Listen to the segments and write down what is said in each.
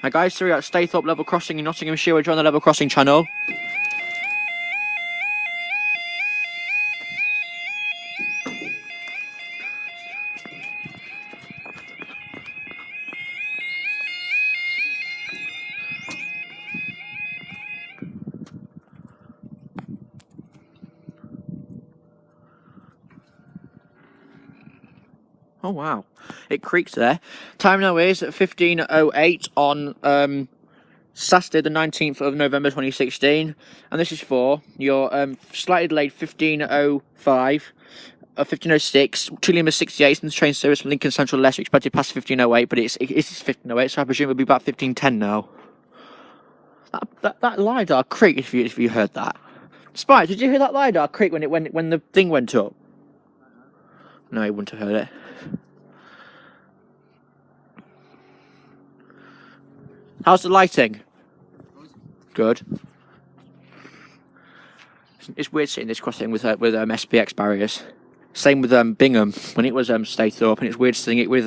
Hi guys, so we're at Staythorpe level crossing in Nottinghamshire. We're on the level crossing channel. Oh wow, it creaks there. Time now is 15:08 on Saturday the 19th of November 2016, and this is for your slightly delayed 15:05, 15:06, 2 Lima 68 in the train service from Lincoln Central Leicester, expected past 15:08, but it's 15:08, so I presume it'll be about 15:10 now. That lidar creak, if you heard that. Spike, did you hear that lidar creak when the thing went up? No, you wouldn't have heard it. How's the lighting? Good. It's weird seeing this crossing with SPX barriers. Same with Bingham when it was Staythorpe, and it's weird seeing it with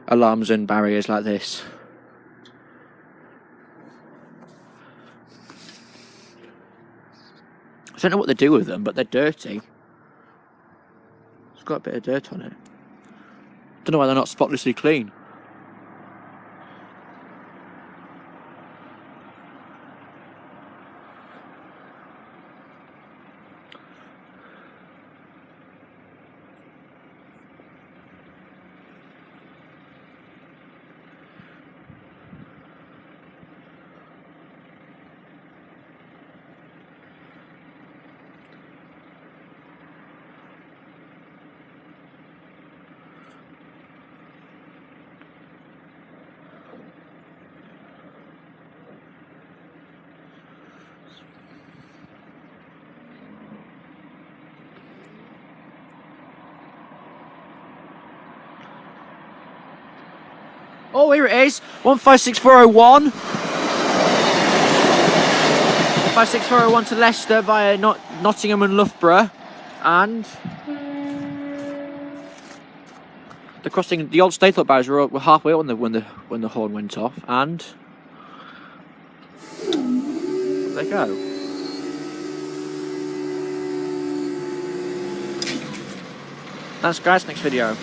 alarms and barriers like this. I don't know what they do with them, but they're dirty. It's got a bit of dirt on it. Don't know why they're not spotlessly clean. Oh, here it is, 156401. 156401 to Leicester via Nottingham and Loughborough, and the crossing. The old Staythorpe barriers were halfway up when the horn went off, and there they go. Thanks, guys. Next video.